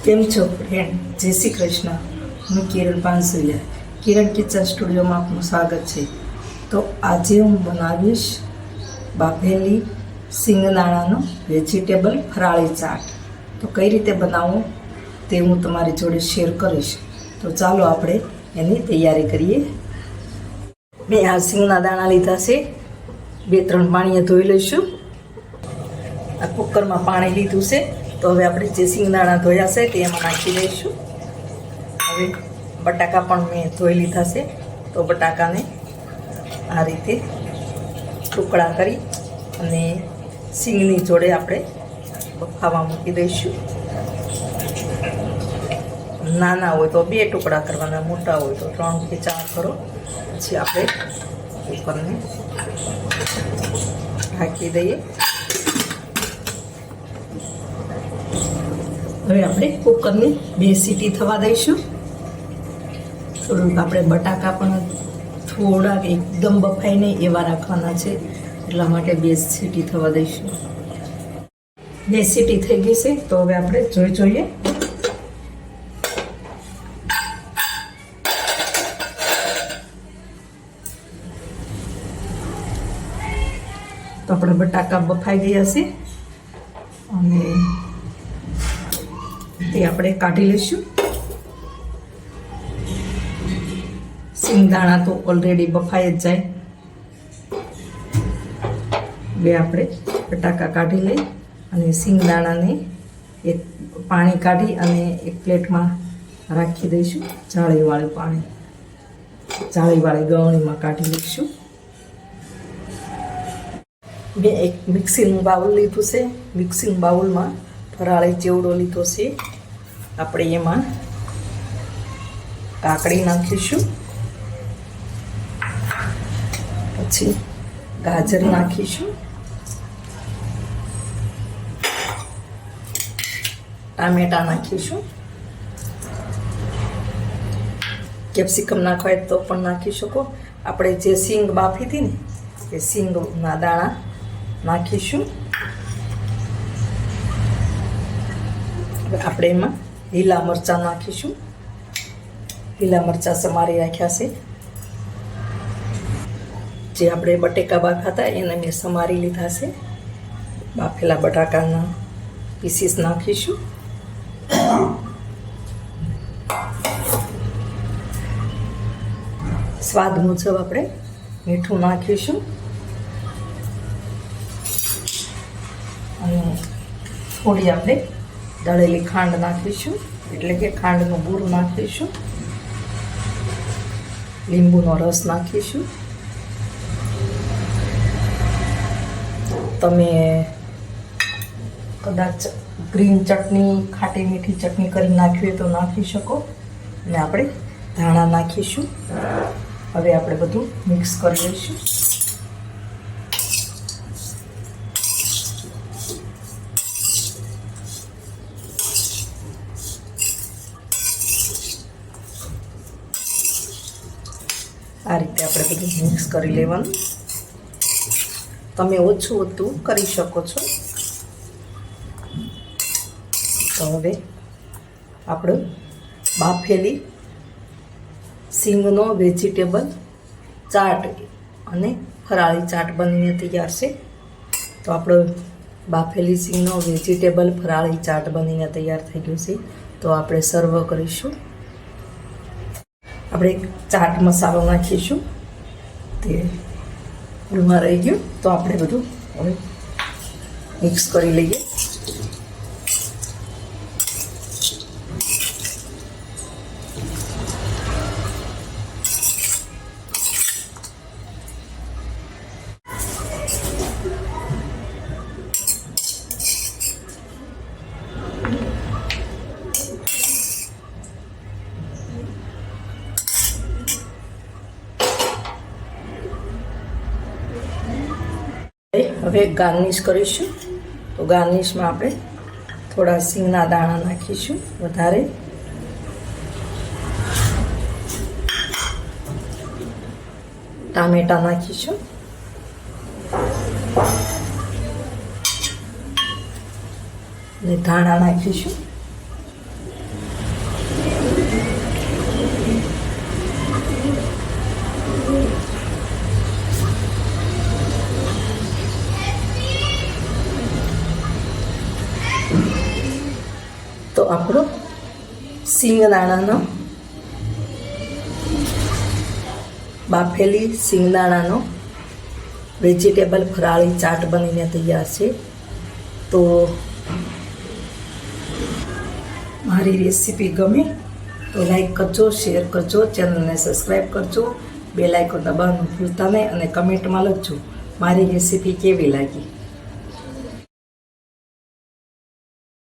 કેમ છો ફ્રેન્ડ? જય શ્રી કૃષ્ણ. હું કિરણ પાનસુરિયા, કિરણ કિચન સ્ટુડિયોમાં આપનું સ્વાગત છે. તો આજે હું બનાવીશ બાફેલી સિંગદાણાનો વેજીટેબલ ફરાળી ચાટ. તો કઈ રીતે બનાવવું તે હું તમારી જોડે શેર કરીશ. તો ચાલો આપણે એની તૈયારી કરીએ. મેં આ સિંગના દાણા લીધા છે, 2-3 પાણીએ ધોઈ લઈશું. આ કુકરમાં પાણી લીધું છે, તો હવે આપણે જે સિંગદાણા ધોયા છે તે એમાં નાખી દઈશું. હવે બટાકા પણ મેં ધોઈ લીધા છે, તો બટાકાને આ રીતે ટુકડા કરી અને સિંગની જોડે આપણે બફાવા મૂકી દઈશું. નાના હોય તો 2 ટુકડા કરવાના, મોટા હોય તો 3 કે 4 કરો. પછી આપણે કુકરને ઢાંકી દઈએ. હવે આપણે કુકરને 2 સીટી થવા દઈશું. થોડુંક આપણે બટાકા પણ થોડાક એકદમ બફાઈ નહીં એવા રાખવાના છે, એટલા માટે 2 સીટી થવા દઈશું. 2 સીટી થઈ ગઈ છે, તો હવે આપણે જોઈએ. તો આપણે બટાકા બફાઈ ગયા છે અને તે આપણે કાઢી લઈશું. સિંગદાણા તો ઓલરેડી બફાઈ જ જાય. બે આપણે બટાકા કાઢી લઈ અને સિંગદાણાને એક પાણી કાઢી અને એક પ્લેટમાં રાખી દઈશું. જાળીવાળું પાણી, જાળીવાળી ગળણીમાં કાઢી લઈશું. મેં એક મિક્સિંગ બાઉલ લીધું છે. મિક્સિંગ બાઉલમાં ફરાળી ચેવડો લીધો છે. આપણે એમાં કાકડી નાખીશું, પછી ગાજર નાખીશું, ટામેટા નાખીશું, કેપ્સિકમ નાખવાય તો પણ નાખી શકો. આપણે જે સિંગ બાફી હતી ને એ સિંગના દાણા નાખીશું. આપણે એમાં લીલા મરચાં નાખીશું. લીલા મરચાં સમારી રાખ્યા છે. જે આપણે બટેકા બાફ્યા હતા એને મેં સમારી લીધા છે. બાફેલા બટાકાના પીસીસ નાખીશું. સ્વાદ મુજબ આપણે મીઠું નાખીશું અને થોડી આપણે દળેલી ખાંડ નાખીશું, એટલે કે ખાંડનું બૂરું નાખીશું. લીંબુનો રસ નાખીશું. તમે કદાચ ગ્રીન ચટણી, ખાટી મીઠી ચટણી કરી નાખવી હોય તો નાખી શકો. અને આપણે ધાણા નાખીશું. હવે આપણે બધું મિક્સ કરી લઈશું. આ રીતે આપણે બધું મિક્સ કરી લેવાનું. તમે ઓછું વધતું કરી શકો છો. તો હવે આપણું બાફેલી સિંગનો વેજીટેબલ ચાટ અને ફરાળી ચાટ બનીને તૈયાર છે. તો આપણો બાફેલી સિંગનો વેજીટેબલ ફરાળી ચાટ બનીને તૈયાર થઈ ગયું છે. તો આપણે સર્વ કરીશું. આપણે ચાટ મસાલો નાખીશું. તે રૂમાં રહી ગયું, તો આપણે બધું હવે મિક્સ કરી લઈએ. હવે ગાર્નિશ કરીશું. તો ગાર્નિશમાં આપણે થોડા સિંગના દાણા નાખીશું વધારે. ટામેટા નાખીશું. અને ધાણા નાખીશું. તો આપણો સિંગદાણાનો બાફેલી સિંગદાણાનો વેજીટેબલ ફરાળી ચાટ બનીને તૈયાર છે. તો મારી રેસીપી ગમે તો લાઈક કરજો, શેર કરજો, ચેનલને સબસ્ક્રાઈબ કરજો, બેલ આઇકોન દબાવવાનું ભૂલતા નહીં અને કમેન્ટમાં લખજો મારી રેસીપી કેવી લાગી.